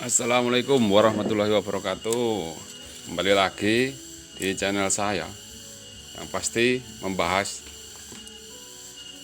Assalamualaikum warahmatullahi wabarakatuh. Kembali lagi di channel saya yang pasti membahas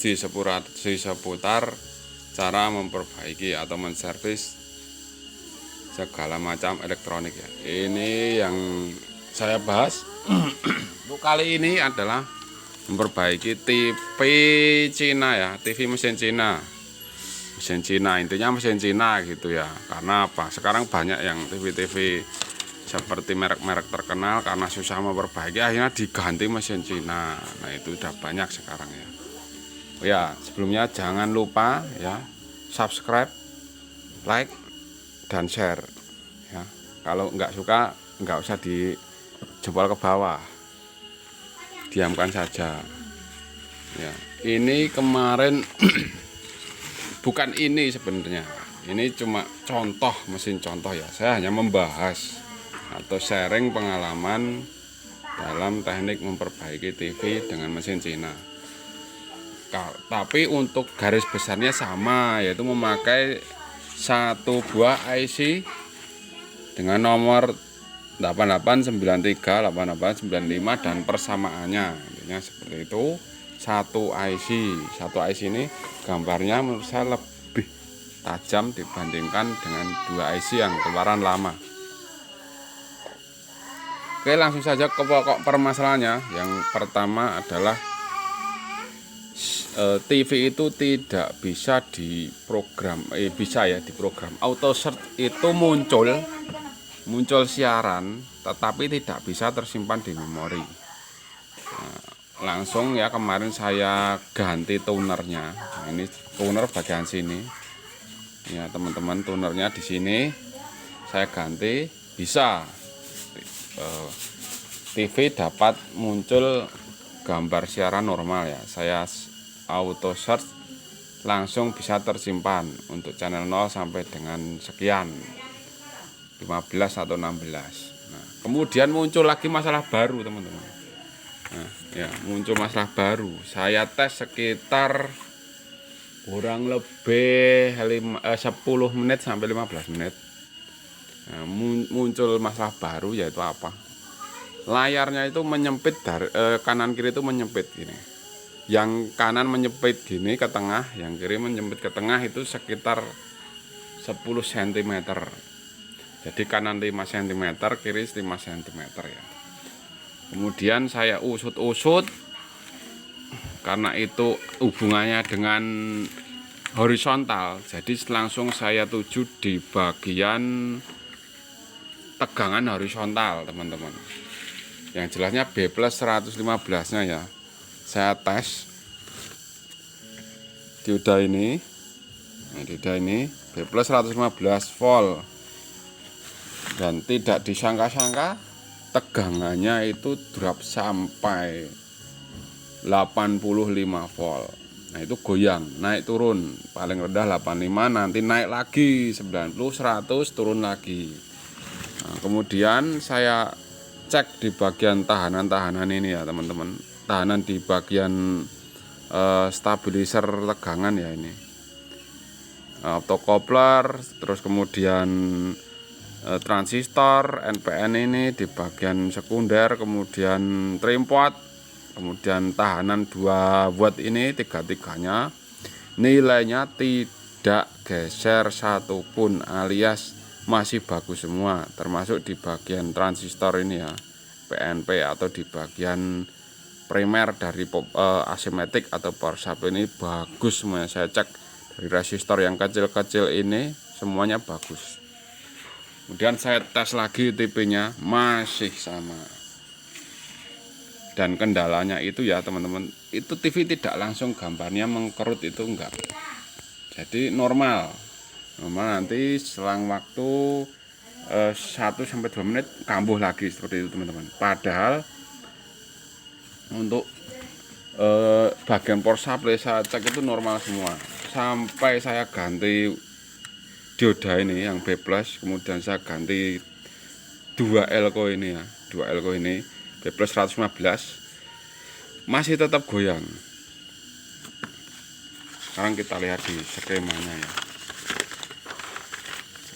seputar cara memperbaiki atau menservis segala macam elektronik ya. Ini yang saya bahas untuk kali ini adalah memperbaiki TV Cina ya, TV mesin Cina. Mesin Cina, intinya mesin Cina gitu ya. Karena apa? Sekarang banyak yang TV-TV seperti merek-merek terkenal karena susah memperbaiki akhirnya diganti mesin Cina. Nah, itu udah banyak sekarang ya. Oh ya, sebelumnya jangan lupa ya subscribe, like, dan share ya. Kalau nggak suka nggak usah dijempol ke bawah, diamkan saja ya. Ini kemarin bukan ini sebenarnya, ini cuma contoh, mesin contoh ya. Saya hanya membahas atau sharing pengalaman dalam teknik memperbaiki TV dengan mesin Cina. Tapi untuk garis besarnya sama, yaitu memakai satu buah IC dengan nomor 8893, 8895 dan persamaannya. Intinya seperti itu. Satu IC ini gambarnya menurut saya lebih tajam dibandingkan dengan dua IC yang keluaran lama. Oke, langsung saja ke pokok permasalahannya. Yang pertama adalah TV itu tidak bisa diprogram, bisa ya diprogram. Auto search itu muncul siaran, tetapi tidak bisa tersimpan di memori. Langsung ya, kemarin saya ganti tunernya. Nah, ini tuner bagian sini ya teman-teman, tunernya di sini saya ganti, bisa TV dapat muncul gambar siaran normal ya. Saya auto search langsung bisa tersimpan untuk channel 0 sampai dengan sekian, 15 atau 16. Nah, kemudian muncul lagi masalah baru teman-teman. Nah, ya muncul masalah baru. Saya tes sekitar kurang lebih 10 menit sampai 15 menit. Nah, muncul masalah baru, yaitu apa? Layarnya itu menyempit dari kanan kiri itu menyempit gini. Yang kanan menyempit gini ke tengah, yang kiri menyempit ke tengah itu sekitar 10 cm. Jadi kanan 5 cm, kiri 5 cm ya. Kemudian saya usut-usut, karena itu hubungannya dengan horizontal, jadi langsung saya tuju di bagian tegangan horizontal teman-teman. Yang jelasnya B plus 115 nya ya. Saya tes dioda ini, nah, dioda ini B plus 115 volt, dan tidak disangka-sangka tegangannya itu drop sampai 85 volt. Nah, itu goyang, naik turun, paling rendah 85, nanti naik lagi 90, 100, turun lagi. Nah, kemudian saya cek di bagian tahanan ini ya teman-teman, tahanan di bagian stabilizer tegangan ya, ini optocoupler, terus kemudian transistor NPN ini di bagian sekunder, kemudian trimpot, kemudian tahanan 2 watt ini, tiga-tiganya nilainya tidak geser satupun, alias masih bagus semua, termasuk di bagian transistor ini ya, PNP, atau di bagian primer dari asimetik atau power supply ini bagus semuanya. Saya cek dari resistor yang kecil-kecil ini semuanya bagus. Kemudian saya tes lagi TV-nya, masih sama. Dan kendalanya itu ya teman-teman, itu TV tidak langsung gambarnya mengkerut, itu enggak. Jadi normal nanti selang waktu 1-2 menit kambuh lagi seperti itu teman-teman. Padahal untuk bagian power supply saya cek itu normal semua. Sampai saya ganti dioda ini yang B plus, kemudian saya ganti 2 elko ini ya, 2 elko ini B plus 115, masih tetap goyang. Sekarang kita lihat di skemanya ya.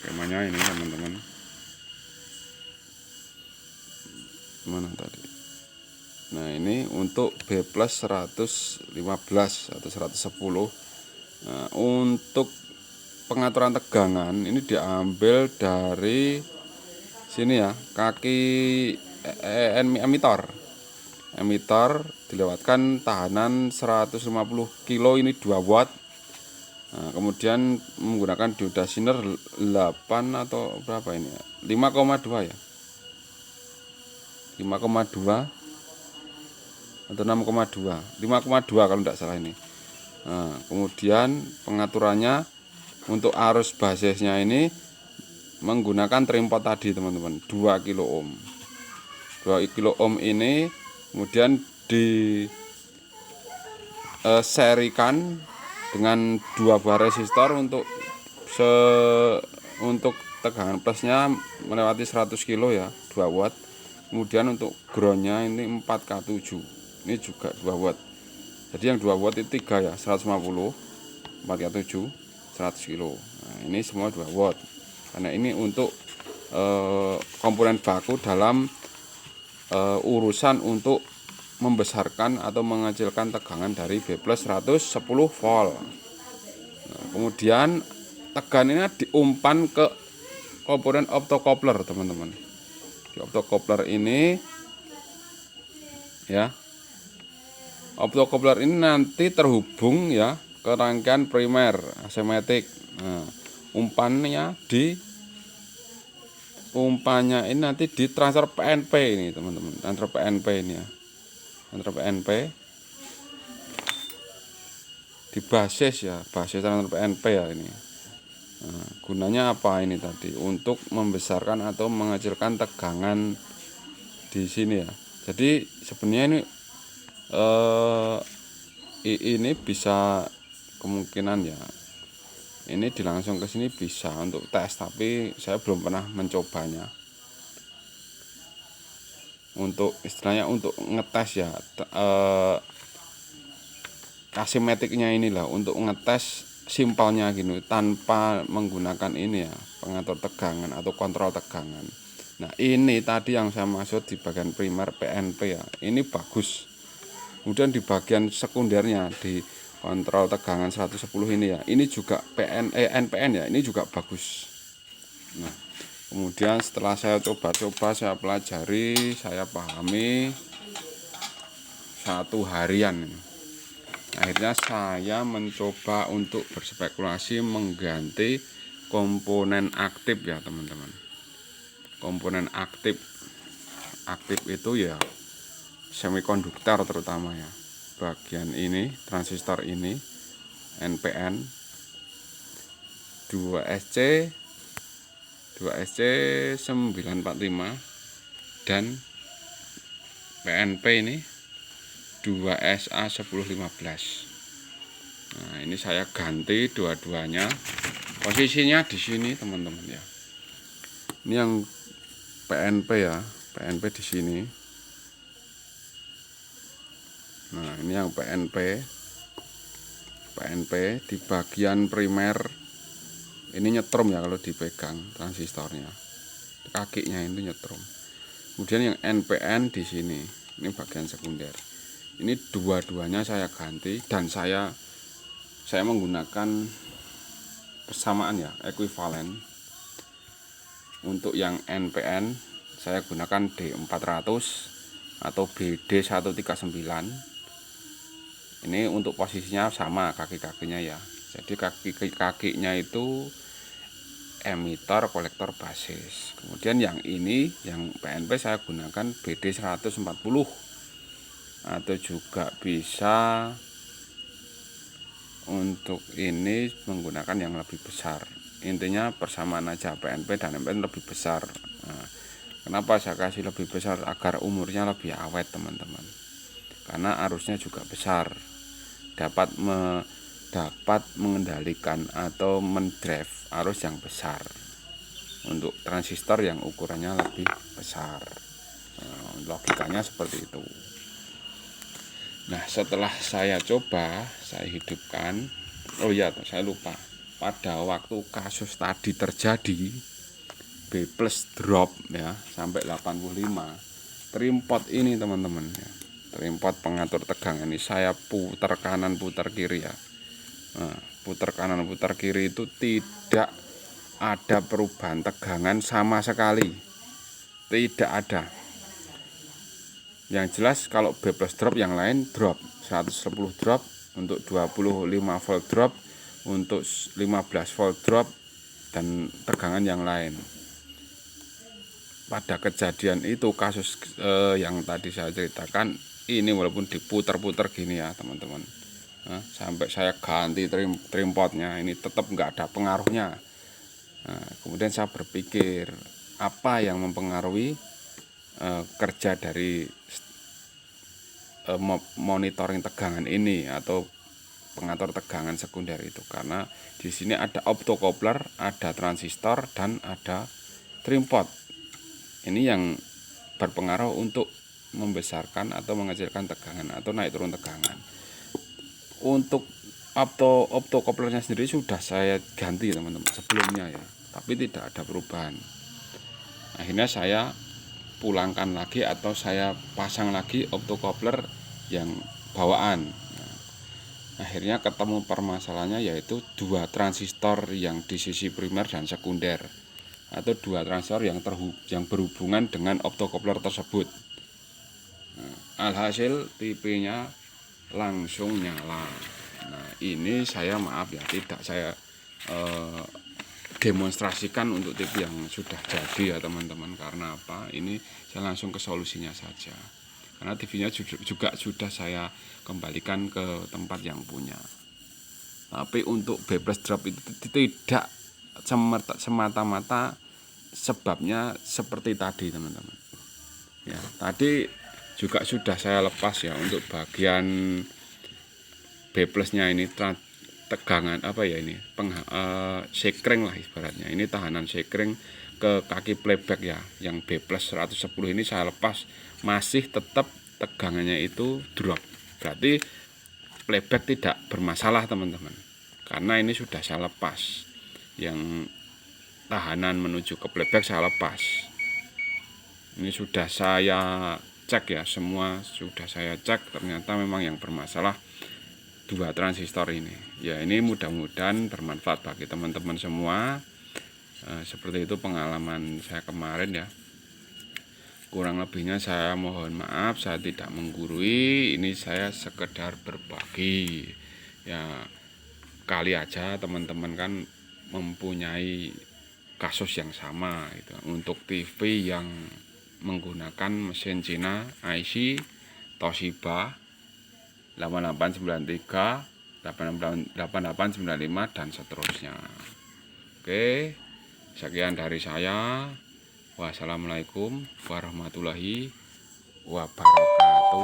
skemanya ini teman-teman. Mana tadi? Nah ini untuk B plus 115 atau 110. Nah, untuk pengaturan tegangan ini diambil dari sini ya, kaki emitor dilewatkan tahanan 150 kilo, ini 2 watt. Nah, kemudian menggunakan dioda Zener 8 atau berapa ini ya, 5,2 ya, 5,2 atau 6,2, 5,2 kalau tidak salah ini. Nah, kemudian pengaturannya untuk arus basisnya ini menggunakan trimpot tadi teman-teman, 2 kilo ohm. 2 kilo ohm ini kemudian diserikan dengan 2 buah resistor untuk tegangan plusnya melewati 100 kilo ya, 2 watt. Kemudian untuk groundnya ini 4K7, ini juga 2 watt. Jadi yang 2 watt itu 3 ya, 150, 4K7, 100 kilo. Nah, ini semua 2 watt. Karena ini untuk komponen baku dalam urusan untuk membesarkan atau mengecilkan tegangan dari B plus 110 volt. Nah, kemudian tegangannya diumpan ke komponen optocoupler teman-teman. Di optocoupler ini ya, optocoupler ini nanti terhubung ya ke rangkaian primer asematik. Nah, umpannya ini nanti di transfer PNP ini teman-teman, transfer PNP ini ya, transfer PNP di basis ya, basis transfer PNP ya ini. Nah, gunanya apa ini tadi? Untuk membesarkan atau mengecilkan tegangan di sini ya. Jadi sebenarnya ini bisa kemungkinan ya, ini dilangsung ke sini bisa untuk tes, tapi saya belum pernah mencobanya. Untuk istilahnya untuk ngetes ya, asimetiknya inilah untuk ngetes simpelnya gini tanpa menggunakan ini ya, pengatur tegangan atau kontrol tegangan. Nah ini tadi yang saya maksud di bagian primer PNP ya, ini bagus. Kemudian di bagian sekundernya di kontrol tegangan 110 ini ya, ini juga NPN ya, ini juga bagus. Nah kemudian setelah saya coba-coba, saya pelajari, saya pahami 1 harian ini. Akhirnya saya mencoba untuk berspekulasi mengganti komponen aktif ya teman-teman. Komponen aktif itu ya semikonduktor terutama ya. Bagian ini transistor ini NPN 2SC 945 dan PNP ini 2SA 1015. Nah, ini saya ganti dua-duanya. Posisinya di sini, teman-teman ya. Ini yang PNP ya, PNP di sini. Nah, ini yang PNP di bagian primer. Ini nyetrum ya kalau dipegang transistornya. Kakinya itu nyetrum. Kemudian yang NPN di sini. Ini bagian sekunder. Ini dua-duanya saya ganti dan saya menggunakan persamaan ya, ekuivalen. Untuk yang NPN saya gunakan D400 atau BD139. Ini untuk posisinya sama kaki-kakinya ya. Jadi kaki-kakinya itu emitor kolektor basis. Kemudian yang ini yang PNP saya gunakan BD140 atau juga bisa untuk ini menggunakan yang lebih besar. Intinya persamaan aja, PNP dan NPN lebih besar. Nah, kenapa saya kasih lebih besar? Agar umurnya lebih awet teman-teman, karena arusnya juga besar, dapat mengendalikan atau mendrive arus yang besar untuk transistor yang ukurannya lebih besar. Nah, logikanya seperti itu. Nah setelah saya coba, saya hidupkan. Oh iya, saya lupa. pada waktu kasus tadi terjadi B plus drop ya sampai 85, trimpot ini teman-teman ya, trimpot pengatur tegangan ini saya putar kanan putar kiri ya. Nah, putar kanan putar kiri itu tidak ada perubahan tegangan sama sekali, tidak ada. Yang jelas kalau B plus drop, yang lain drop 110 drop, untuk 25 volt drop, untuk 15 volt drop, dan tegangan yang lain. Pada kejadian itu kasus yang tadi saya ceritakan ini, walaupun diputar-putar gini ya teman-teman, sampai saya ganti trimpotnya, ini tetap nggak ada pengaruhnya. Kemudian saya berpikir apa yang mempengaruhi kerja dari monitoring tegangan ini atau pengatur tegangan sekunder itu, karena di sini ada optocoupler, ada transistor, dan ada trimpot. Ini yang berpengaruh untuk membesarkan atau mengecilkan tegangan atau naik turun tegangan. Untuk optocouplernya sendiri sudah saya ganti teman-teman sebelumnya ya, tapi tidak ada perubahan. Akhirnya saya pulangkan lagi atau saya pasang lagi optocoupler yang bawaan. Akhirnya ketemu permasalahannya, yaitu dua transistor yang di sisi primer dan sekunder, atau dua transistor yang berhubungan dengan optocoupler tersebut. Alhasil TV-nya langsung nyala. Nah, ini saya maaf ya, tidak saya demonstrasikan untuk TV yang sudah jadi ya teman-teman. Karena apa? Ini saya langsung ke solusinya saja. Karena TV-nya juga sudah saya kembalikan ke tempat yang punya. Tapi untuk B plus drop itu tidak semata-mata sebabnya seperti tadi teman-teman. Ya, tadi juga sudah saya lepas ya untuk bagian B plusnya ini, tegangan apa ya ini, sekring lah ibaratnya. Ini tahanan sekring ke kaki playback ya, yang B plus 110 ini saya lepas, masih tetap tegangannya itu drop. Berarti playback tidak bermasalah teman-teman, karena ini sudah saya lepas. Yang tahanan menuju ke playback saya lepas. Ini sudah saya cek ya, semua sudah saya cek, ternyata memang yang bermasalah dua transistor ini. Ya, ini mudah-mudahan bermanfaat bagi teman-teman semua. Seperti itu pengalaman saya kemarin ya. Kurang lebihnya saya mohon maaf, saya tidak menggurui, ini saya sekedar berbagi. Ya, kali aja teman-teman kan mempunyai kasus yang sama gitu. Untuk TV yang menggunakan mesin Cina IC Toshiba 8893, 8895 dan seterusnya. Oke, sekian dari saya. Wassalamualaikum warahmatullahi wabarakatuh.